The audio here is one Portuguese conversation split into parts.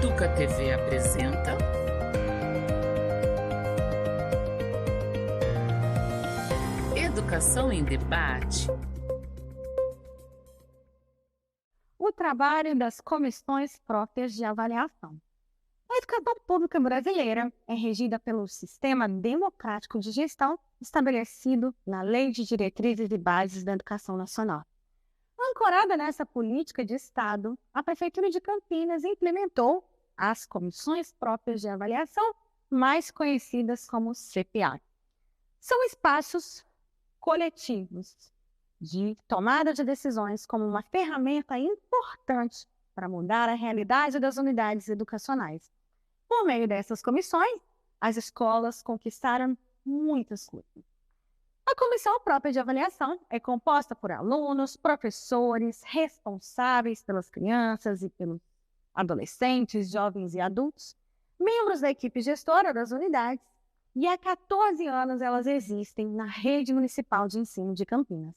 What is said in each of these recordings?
Educa TV apresenta Educação em Debate. O trabalho das comissões próprias de avaliação. A educação pública brasileira é regida pelo sistema democrático de gestão estabelecido na Lei de Diretrizes e Bases da Educação Nacional. Ancorada nessa política de Estado, a Prefeitura de Campinas implementou as comissões próprias de avaliação, mais conhecidas como CPA. São espaços coletivos de tomada de decisões como uma ferramenta importante para mudar a realidade das unidades educacionais. Por meio dessas comissões, as escolas conquistaram muitas coisas. A comissão própria de avaliação é composta por alunos, professores, responsáveis pelas crianças e pelos adolescentes, jovens e adultos, membros da equipe gestora das unidades, e há 14 anos elas existem na Rede Municipal de Ensino de Campinas.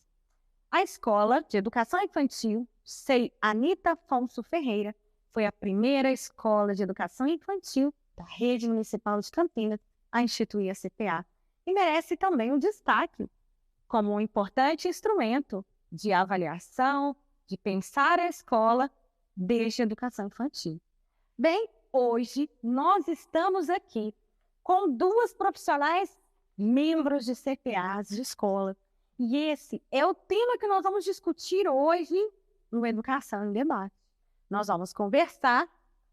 A Escola de Educação Infantil SEI Anita Afonso Ferreira foi a primeira escola de educação infantil da Rede Municipal de Campinas a instituir a CPA e merece também um destaque como um importante instrumento de avaliação, de pensar a escola desde a educação infantil. Bem, hoje nós estamos aqui com duas profissionais membros de CPAs de escola. E esse é o tema que nós vamos discutir hoje no Educação em Debate. Nós vamos conversar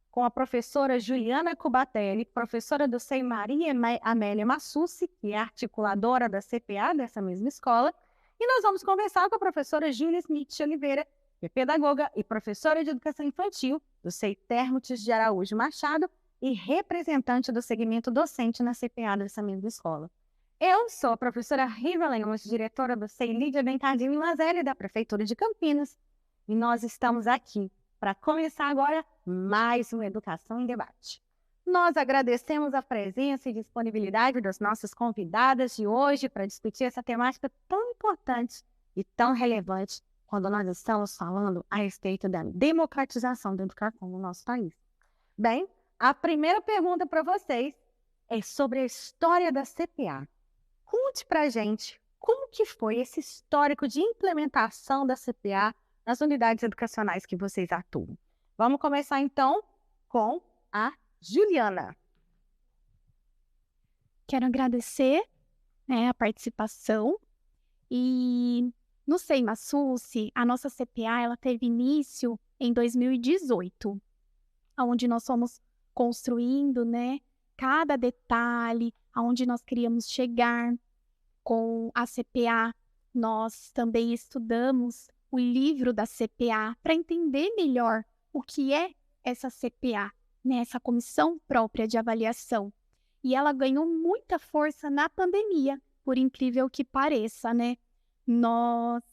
com a professora Juliana Cubatelli, professora do SEI Maria Amélia Massucci, que é articuladora da CPA dessa mesma escola, e nós vamos conversar com a professora Júlia Smith de Oliveira, que é pedagoga e professora de educação infantil do SEI Termutis de Araújo Machado e representante do segmento docente na CPA dessa mesma escola. Eu sou a professora Riva Lemos, diretora do SEI Lídia Bencardino e Mazelli, da Prefeitura de Campinas, e nós estamos aqui para começar agora mais uma Educação em Debate. Nós agradecemos a presença e disponibilidade das nossas convidadas de hoje para discutir essa temática tão importante e tão relevante quando nós estamos falando a respeito da democratização da educação no nosso país. Bem, a primeira pergunta para vocês é sobre a história da CPA. Conte para a gente como que foi esse histórico de implementação da CPA nas unidades educacionais que vocês atuam. Vamos começar, então, com a Juliana. Quero agradecer a participação. E no SEI Massucci, a nossa CPA ela teve início em 2018, onde nós fomos construindo cada detalhe, aonde nós queríamos chegar com a CPA. Nós também estudamos o livro da CPA para entender melhor o que é essa CPA, essa comissão própria de avaliação. E ela ganhou muita força na pandemia, por incrível que pareça, Nós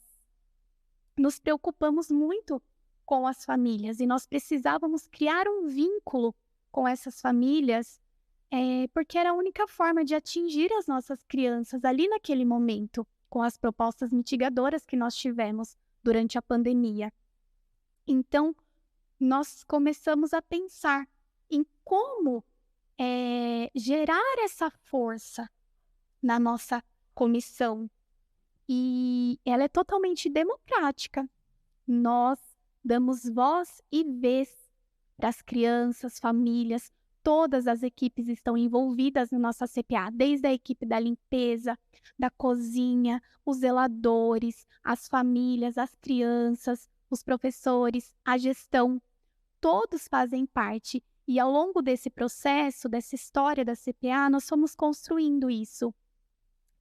nos preocupamos muito com as famílias e nós precisávamos criar um vínculo com essas famílias, porque era a única forma de atingir as nossas crianças ali naquele momento, com as propostas mitigadoras que nós tivemos durante a pandemia. Então, nós começamos a pensar em como gerar essa força na nossa comissão. E ela é totalmente democrática. Nós damos voz e vez para as crianças, famílias. Todas as equipes estão envolvidas na nossa CPA, desde a equipe da limpeza, da cozinha, os zeladores, as famílias, as crianças, os professores, a gestão. Todos fazem parte. E ao longo desse processo, dessa história da CPA, nós fomos construindo isso.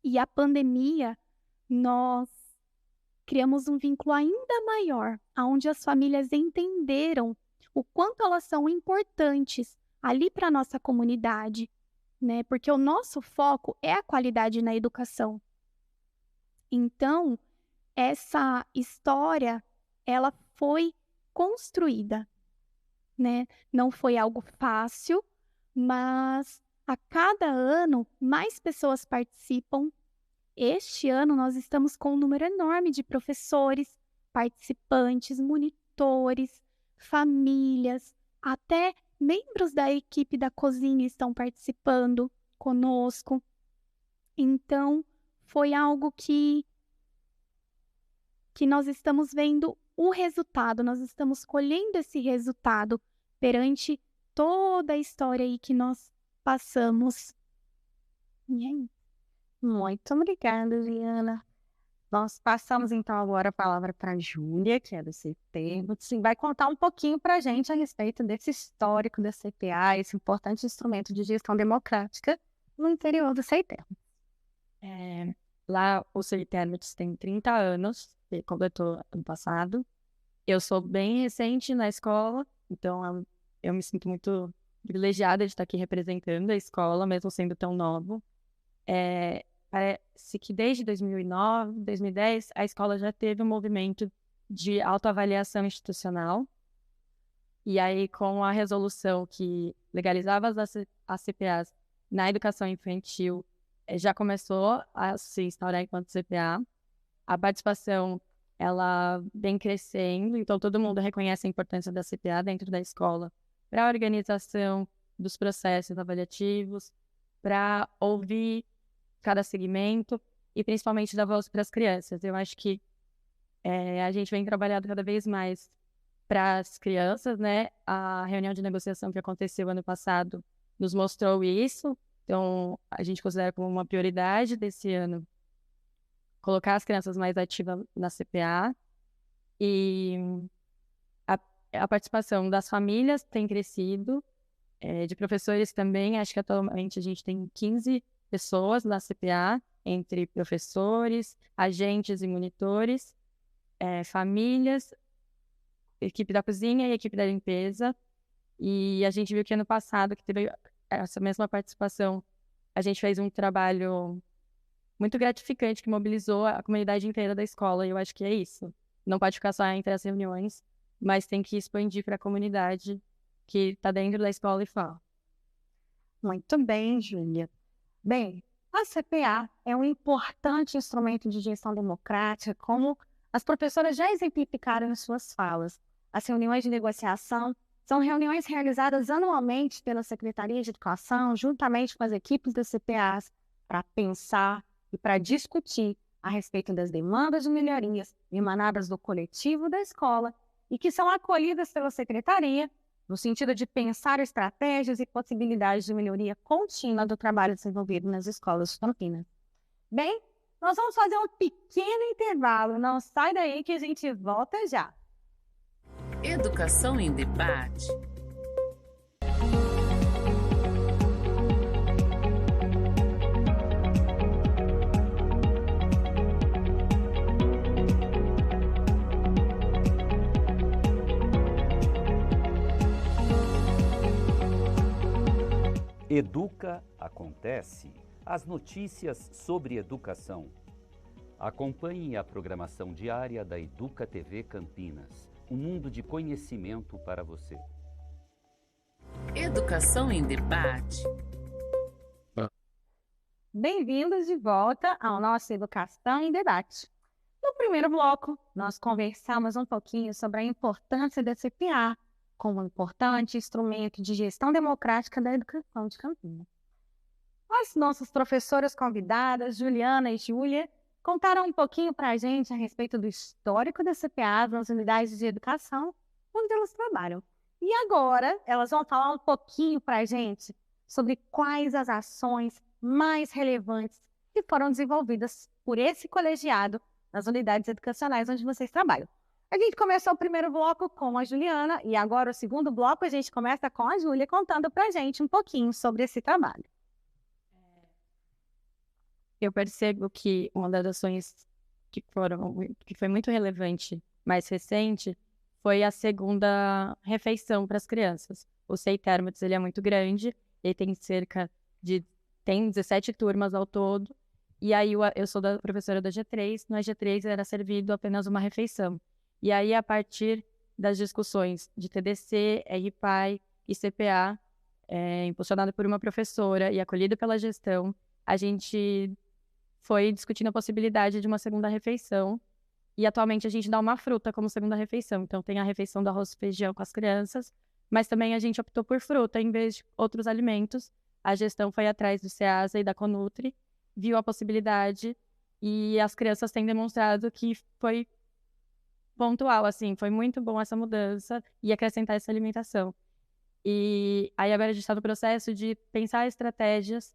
E a pandemia, nós criamos um vínculo ainda maior, onde as famílias entenderam o quanto elas são importantes ali para a nossa comunidade, porque o nosso foco é a qualidade na educação. Então, essa história, ela foi construída, Não foi algo fácil, mas a cada ano mais pessoas participam. Este ano nós estamos com um número enorme de professores, participantes, monitores, famílias, até membros da equipe da cozinha estão participando conosco. Então, foi algo que nós estamos vendo o resultado, nós estamos colhendo esse resultado perante toda a história aí que nós passamos. E aí? Muito obrigada, Juliana. Nós passamos então agora a palavra para a Júlia, que é do CT. Você vai contar um pouquinho para a gente a respeito desse histórico da CPA, esse importante instrumento de gestão democrática no interior do CETERM. Lá o CETERM tem 30 anos, ele completou ano passado. Eu sou bem recente na escola, então eu me sinto muito privilegiada de estar aqui representando a escola, mesmo sendo tão nova. Parece que desde 2009, 2010, a escola já teve um movimento de autoavaliação institucional. E aí, com a resolução que legalizava as CPAs na educação infantil, já começou a se instaurar enquanto CPA. A participação, ela vem crescendo, então todo mundo reconhece a importância da CPA dentro da escola para a organização dos processos avaliativos, para ouvir cada segmento e principalmente dar voz para as crianças. Eu acho que a gente vem trabalhando cada vez mais para as crianças, né? A reunião de negociação que aconteceu ano passado nos mostrou isso, então a gente considera como uma prioridade desse ano colocar as crianças mais ativas na CPA, e a participação das famílias tem crescido, de professores também. Acho que atualmente a gente tem 15 pessoas na CPA, entre professores, agentes e monitores, famílias, equipe da cozinha e equipe da limpeza. E a gente viu que ano passado, que teve essa mesma participação, a gente fez um trabalho muito gratificante que mobilizou a comunidade inteira da escola. E eu acho que é isso. Não pode ficar só entre as reuniões, mas tem que expandir para a comunidade que está dentro da escola e fala. Muito bem, Júlia. Bem, a CPA é um importante instrumento de gestão democrática, como as professoras já exemplificaram em suas falas. As reuniões de negociação são reuniões realizadas anualmente pela Secretaria de Educação, juntamente com as equipes das CPAs, para pensar e para discutir a respeito das demandas de melhorias emanadas do coletivo da escola e que são acolhidas pela Secretaria, no sentido de pensar estratégias e possibilidades de melhoria contínua do trabalho desenvolvido nas escolas de Campinas. Bem, nós vamos fazer um pequeno intervalo. Não sai daí que a gente volta já. Educação em debate. Educa Acontece, as notícias sobre educação. Acompanhe a programação diária da Educa TV Campinas, um mundo de conhecimento para você. Educação em debate. Bem-vindos de volta ao nosso Educação em Debate. No primeiro bloco, nós conversamos um pouquinho sobre a importância da CPA como um importante instrumento de gestão democrática da educação de Campinas. As nossas professoras convidadas, Juliana e Júlia, contaram um pouquinho para a gente a respeito do histórico da CPA nas unidades de educação onde elas trabalham. E agora, elas vão falar um pouquinho para a gente sobre quais as ações mais relevantes que foram desenvolvidas por esse colegiado nas unidades educacionais onde vocês trabalham. A gente começou o primeiro bloco com a Juliana e agora o segundo bloco a gente começa com a Júlia contando para a gente um pouquinho sobre esse trabalho. Eu percebo que uma das ações que foi muito relevante, mais recente, foi a segunda refeição para as crianças. O CETERM, ele é muito grande, ele tem tem 17 turmas ao todo, e aí eu sou professora da G3, no G3 era servido apenas uma refeição. E aí, a partir das discussões de TDC, RPAI e CPA, impulsionado por uma professora e acolhido pela gestão, a gente foi discutindo a possibilidade de uma segunda refeição. E atualmente a gente dá uma fruta como segunda refeição. Então tem a refeição do arroz e feijão com as crianças, mas também a gente optou por fruta em vez de outros alimentos. A gestão foi atrás do SEASA e da Conutri, viu a possibilidade e as crianças têm demonstrado que foi pontual, assim, foi muito bom essa mudança e acrescentar essa alimentação. E aí agora a gente está no processo de pensar estratégias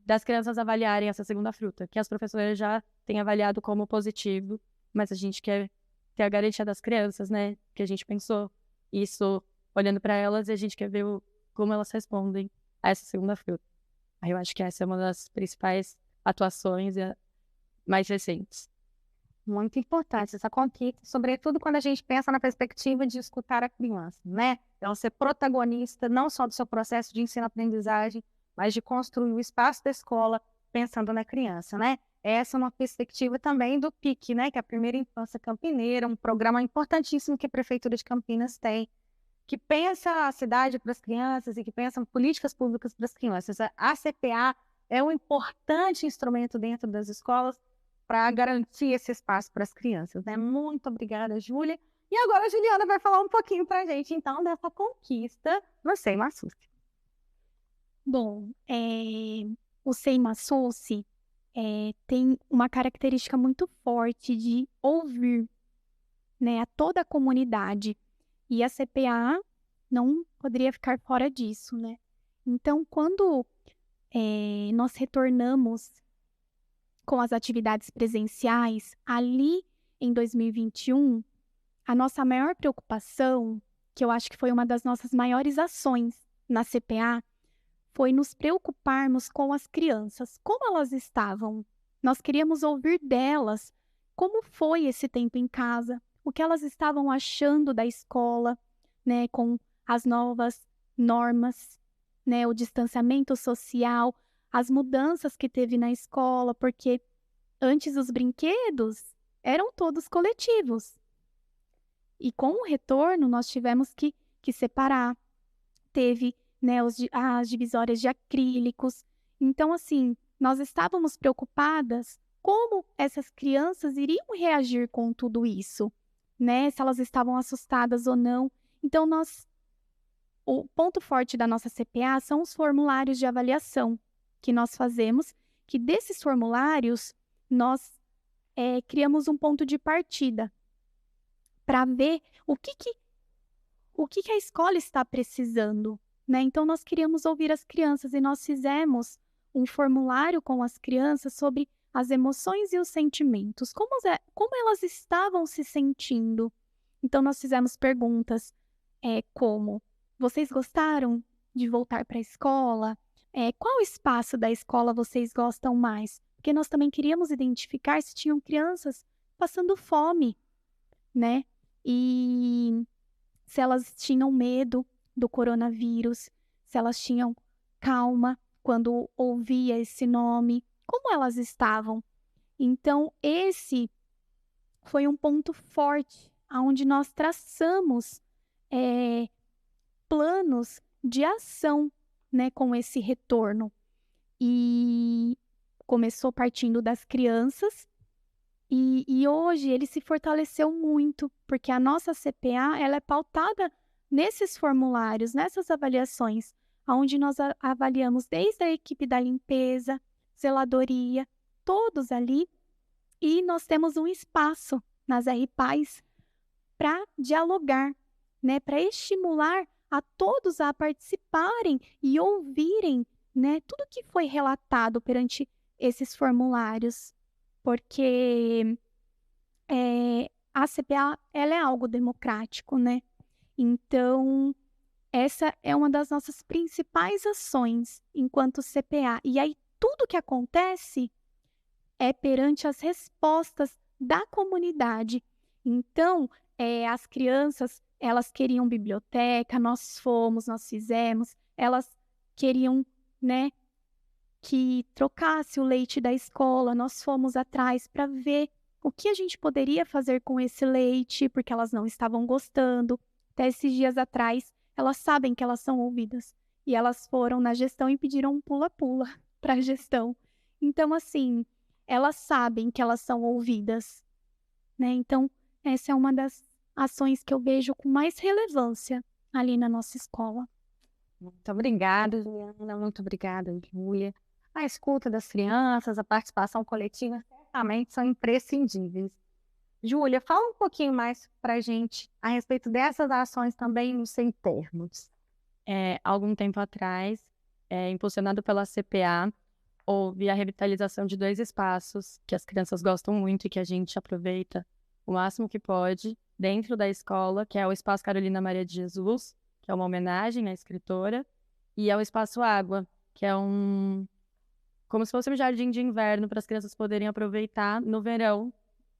das crianças avaliarem essa segunda fruta, que as professoras já têm avaliado como positivo, mas a gente quer ter a garantia das crianças, né? Que a gente pensou isso olhando para elas e a gente quer ver como elas respondem a essa segunda fruta. Aí eu acho que essa é uma das principais atuações mais recentes. Muito importante essa conquista, sobretudo quando a gente pensa na perspectiva de escutar a criança, né? Então, ser protagonista não só do seu processo de ensino-aprendizagem, mas de construir o espaço da escola pensando na criança, né? Essa é uma perspectiva também do PIC, né? Que é a Primeira Infância Campineira, um programa importantíssimo que a Prefeitura de Campinas tem, que pensa a cidade para as crianças e que pensa políticas públicas para as crianças. A CPA é um importante instrumento dentro das escolas para garantir esse espaço para as crianças, né? Muito obrigada, Júlia. E agora a Juliana vai falar um pouquinho para a gente, então, dessa conquista no SEI Massucci. Bom, o SEI Massucci tem uma característica muito forte de ouvir, né, a toda a comunidade. E a CPA não poderia ficar fora disso, né? Então, quando nós retornamos com as atividades presenciais, ali em 2021, a nossa maior preocupação, que eu acho que foi uma das nossas maiores ações na CPA, foi nos preocuparmos com as crianças, como elas estavam. Nós queríamos ouvir delas como foi esse tempo em casa, o que elas estavam achando da escola, né, com as novas normas, né, o distanciamento social, as mudanças que teve na escola, porque antes os brinquedos eram todos coletivos. E com o retorno, nós tivemos que separar. Teve, né, as divisórias de acrílicos. Então, assim, nós estávamos preocupadas como essas crianças iriam reagir com tudo isso, né? Se elas estavam assustadas ou não. Então, o ponto forte da nossa CPA são os formulários de avaliação que nós fazemos, que desses formulários nós criamos um ponto de partida para ver o que a escola está precisando, né? Então, nós queríamos ouvir as crianças e nós fizemos um formulário com as crianças sobre as emoções e os sentimentos, como elas estavam se sentindo. Então, nós fizemos perguntas como: vocês gostaram de voltar para a escola? Qual espaço da escola vocês gostam mais? Porque nós também queríamos identificar se tinham crianças passando fome, né? E se elas tinham medo do coronavírus, se elas tinham calma quando ouvia esse nome, como elas estavam. Então, esse foi um ponto forte, onde nós traçamos planos de ação, né, com esse retorno. E começou partindo das crianças, e hoje ele se fortaleceu muito, porque a nossa CPA ela é pautada nesses formulários, nessas avaliações, onde nós avaliamos desde a equipe da limpeza, zeladoria, todos ali, e nós temos um espaço nas RPAs para dialogar, né, para estimular a todos a participarem e ouvirem, né, tudo que foi relatado perante esses formulários, porque a CPA ela é algo democrático, né? Então, essa é uma das nossas principais ações enquanto CPA. E aí, tudo que acontece é perante as respostas da comunidade. Então, as crianças, elas queriam biblioteca, nós fizemos, elas queriam, né, que trocasse o leite da escola, nós fomos atrás para ver o que a gente poderia fazer com esse leite, porque elas não estavam gostando. Até esses dias atrás, elas sabem que elas são ouvidas. E elas foram na gestão e pediram um pula-pula para a gestão. Então, assim, elas sabem que elas são ouvidas, né? Então, essa é uma das ações que eu vejo com mais relevância ali na nossa escola. Muito obrigada, Juliana. Muito obrigada, Júlia. A escuta das crianças, a participação coletiva, certamente são imprescindíveis. Júlia, fala um pouquinho mais para a gente a respeito dessas ações também nos sem termos. Algum tempo atrás, impulsionado pela CPA, houve a revitalização de 2 espaços que as crianças gostam muito e que a gente aproveita o máximo que pode dentro da escola, que é o Espaço Carolina Maria de Jesus, que é uma homenagem à escritora, e é o Espaço Água, que é como se fosse um jardim de inverno para as crianças poderem aproveitar no verão,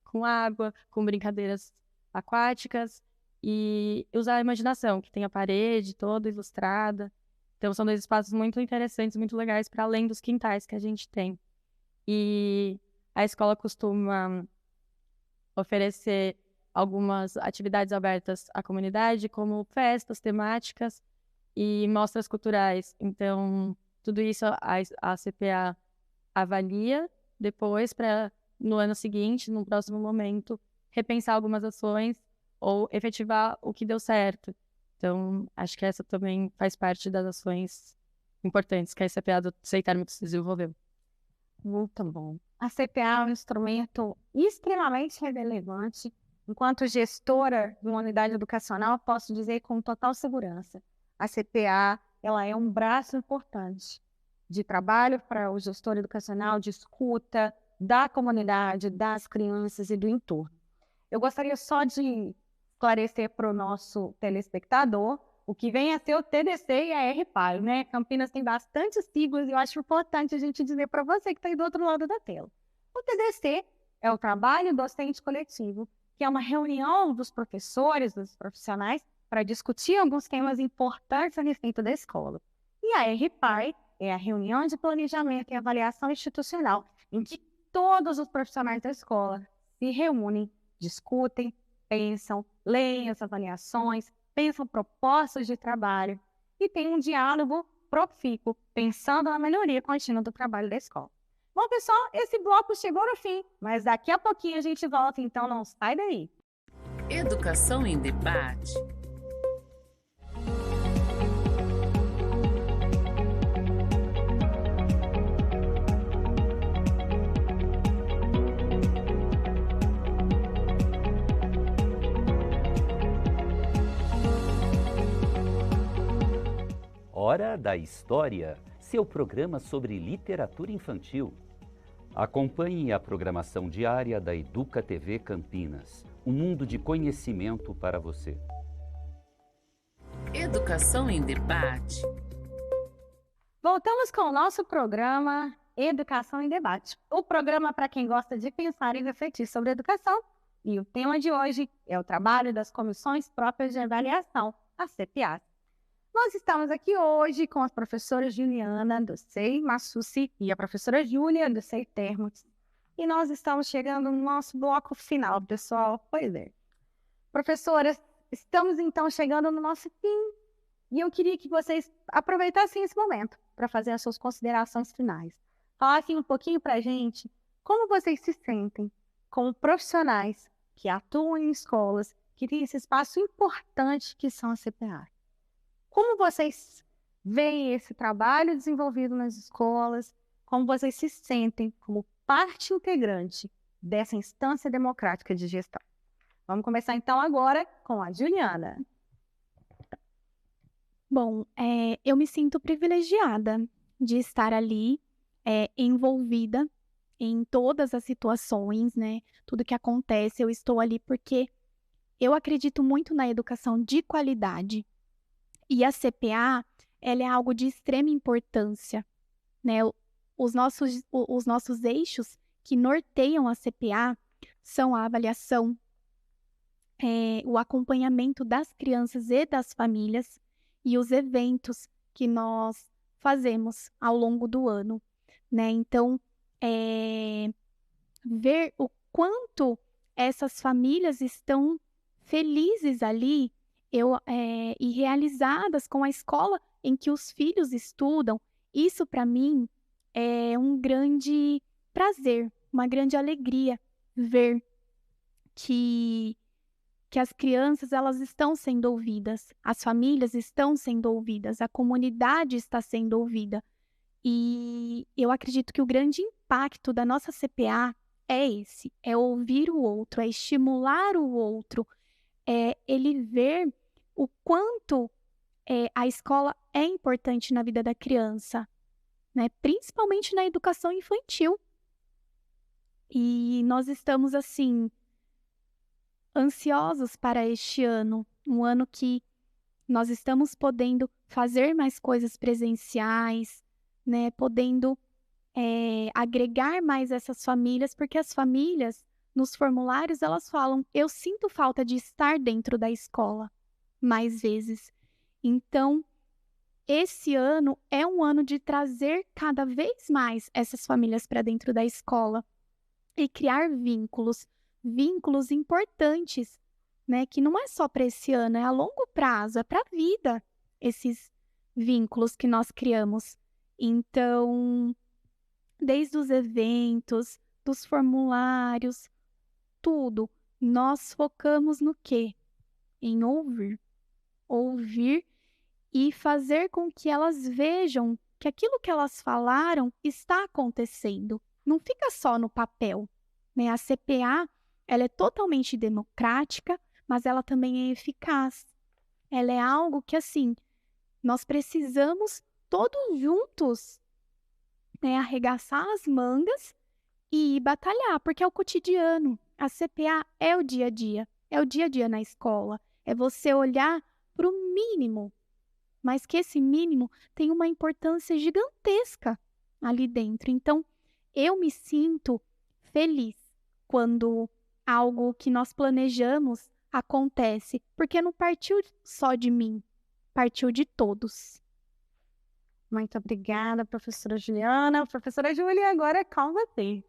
com água, com brincadeiras aquáticas e usar a imaginação, que tem a parede toda ilustrada. Então são 2 espaços muito interessantes, muito legais, para além dos quintais que a gente tem. E a escola costuma oferecer algumas atividades abertas à comunidade, como festas temáticas e mostras culturais. Então, tudo isso a CPA avalia depois para, no ano seguinte, no próximo momento, repensar algumas ações ou efetivar o que deu certo. Então, acho que essa também faz parte das ações importantes que a CPA do Sem Termos desenvolveu. Muito bom. A CPA é um instrumento extremamente relevante. Enquanto gestora de uma unidade educacional, posso dizer com total segurança, a CPA ela é um braço importante de trabalho para o gestor educacional, de escuta da comunidade, das crianças e do entorno. Eu gostaria só de esclarecer para o nosso telespectador o que vem a ser o TDC e a RPAI, né? Campinas tem bastante siglas e eu acho importante a gente dizer para você que está aí do outro lado da tela. O TDC é o Trabalho Docente Coletivo, que é uma reunião dos professores, dos profissionais, para discutir alguns temas importantes a respeito da escola. E a RPAI é a reunião de planejamento e avaliação institucional, em que todos os profissionais da escola se reúnem, discutem, pensam, leem as avaliações, pensam propostas de trabalho e tem um diálogo profícuo, pensando na melhoria contínua do trabalho da escola. Bom, pessoal, esse bloco chegou no fim, mas daqui a pouquinho a gente volta, então não sai daí. Educação em debate. Hora da História, seu programa sobre literatura infantil. Acompanhe a programação diária da Educa TV Campinas, um mundo de conhecimento para você. Educação em debate. Voltamos com o nosso programa Educação em Debate. O programa para quem gosta de pensar e refletir sobre educação. E o tema de hoje é o trabalho das comissões próprias de avaliação, a CPA. Nós estamos aqui hoje com as professoras Juliana, do SEI Massucci, e a professora Júlia, do SEI Termos. E nós estamos chegando no nosso bloco final, pessoal. Pois é. Professoras, estamos então chegando no nosso fim. E eu queria que vocês aproveitassem esse momento para fazer as suas considerações finais. Falassem um pouquinho para a gente como vocês se sentem como profissionais que atuam em escolas, que têm esse espaço importante que são as CPA. Como vocês veem esse trabalho desenvolvido nas escolas? Como vocês se sentem como parte integrante dessa instância democrática de gestão? Vamos começar então agora com a Juliana. Bom, eu me sinto privilegiada de estar ali, envolvida em todas as situações, né? Tudo que acontece, eu estou ali porque eu acredito muito na educação de qualidade. E a CPA, ela é algo de extrema importância, né? Os nossos eixos que norteiam a CPA são a avaliação, o acompanhamento das crianças e das famílias e os eventos que nós fazemos ao longo do ano, né? Então, ver o quanto essas famílias estão felizes ali e realizadas com a escola em que os filhos estudam, isso para mim é um grande prazer, uma grande alegria ver que porque as crianças, elas estão sendo ouvidas, as famílias estão sendo ouvidas, a comunidade está sendo ouvida. E eu acredito que o grande impacto da nossa CPA é esse, é ouvir o outro, é estimular o outro, é ele ver o quanto a escola é importante na vida da criança, né? Principalmente na educação infantil. E nós estamos, assim, ansiosos para este ano, um ano que nós estamos podendo fazer mais coisas presenciais, né? Podendo agregar mais essas famílias, porque as famílias, nos formulários, elas falam: eu sinto falta de estar dentro da escola mais vezes. Então, esse ano é um ano de trazer cada vez mais essas famílias para dentro da escola e criar vínculos importantes, né? Que não é só para esse ano, é a longo prazo, é para a vida, esses vínculos que nós criamos. Então, desde os eventos, dos formulários, tudo, nós focamos no quê? Em ouvir. Ouvir e fazer com que elas vejam que aquilo que elas falaram está acontecendo. Não fica só no papel, né? A CPA, ela é totalmente democrática, mas ela também é eficaz. Ela é algo que, assim, nós precisamos todos juntos, né, arregaçar as mangas e batalhar, porque é o cotidiano. A CPA é o dia a dia na escola. É você olhar para o mínimo, mas que esse mínimo tem uma importância gigantesca ali dentro. Então, eu me sinto feliz quando algo que nós planejamos acontece, porque não partiu só de mim, partiu de todos. Muito obrigada, professora Juliana. Professora Júlia, agora é com você.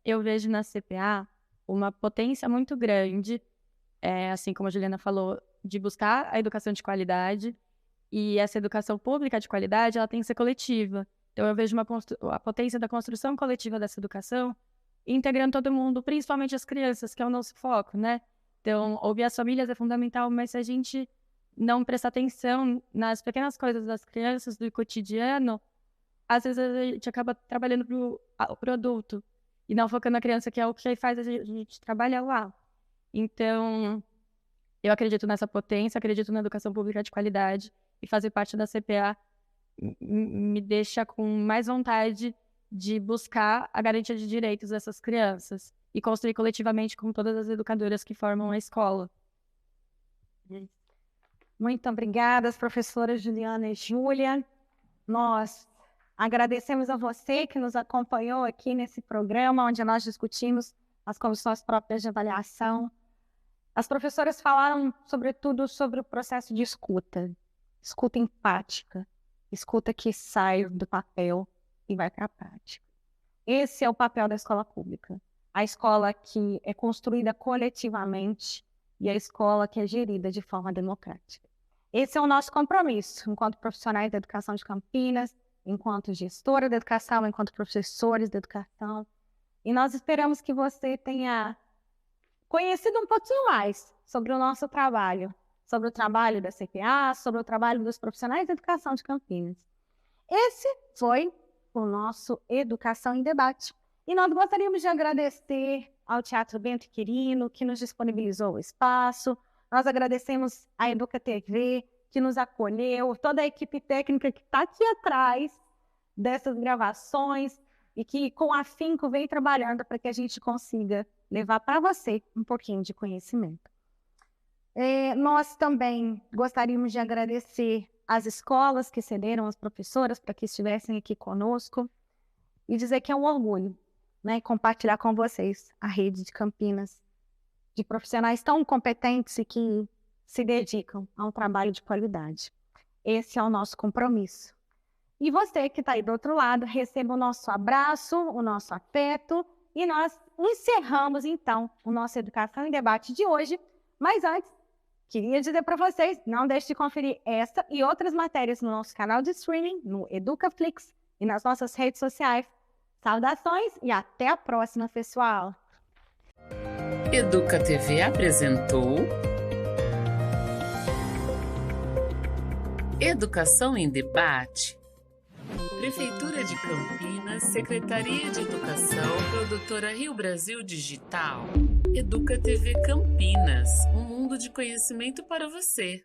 Eu vejo na CPA uma potência muito grande, assim como a Juliana falou, de buscar a educação de qualidade, e essa educação pública de qualidade, ela tem que ser coletiva. Então, eu vejo a potência da construção coletiva dessa educação, integrando todo mundo, principalmente as crianças, que é o nosso foco, né? Então, ouvir as famílias é fundamental, mas se a gente não prestar atenção nas pequenas coisas das crianças, do cotidiano, às vezes a gente acaba trabalhando pro adulto, e não focando na criança, que é o que faz a gente trabalhar lá. Então, eu acredito nessa potência, acredito na educação pública de qualidade, e fazer parte da CPA me deixa com mais vontade de buscar a garantia de direitos dessas crianças e construir coletivamente com todas as educadoras que formam a escola. Muito obrigada, professoras Juliana e Júlia. Nós agradecemos a você que nos acompanhou aqui nesse programa, onde nós discutimos as comissões próprias de avaliação. As professoras falaram, sobretudo, sobre o processo de escuta empática, escuta que sai do papel e vai para a prática. Esse é o papel da escola pública. A escola que é construída coletivamente e a escola que é gerida de forma democrática. Esse é o nosso compromisso, enquanto profissionais da educação de Campinas, enquanto gestora da educação, enquanto professores da educação. E nós esperamos que você tenha conhecido um pouquinho mais sobre o nosso trabalho, sobre o trabalho da CPA, sobre o trabalho dos profissionais da educação de Campinas. Esse foi o nosso Educação em Debate. E nós gostaríamos de agradecer ao Teatro Bento Quirino, que nos disponibilizou o espaço. Nós agradecemos à Educa TV, que nos acolheu, toda a equipe técnica que está aqui atrás dessas gravações e que, com afinco, vem trabalhando para que a gente consiga levar para você um pouquinho de conhecimento. Nós também gostaríamos de agradecer às escolas que cederam as professoras para que estivessem aqui conosco e dizer que é um orgulho, né, compartilhar com vocês a rede de Campinas de profissionais tão competentes e que se dedicam a um trabalho de qualidade. Esse é o nosso compromisso. E você que está aí do outro lado, receba o nosso abraço, o nosso afeto, e nós encerramos, então, o nosso Educação em Debate de hoje. Mas antes, queria dizer para vocês, não deixe de conferir essa e outras matérias no nosso canal de streaming, no EducaFlix e nas nossas redes sociais. Saudações e até a próxima, pessoal! Educa TV apresentou Educação em Debate. Prefeitura de Campinas, Secretaria de Educação, Produtora Rio Brasil Digital. Educa TV Campinas, um mundo de conhecimento para você.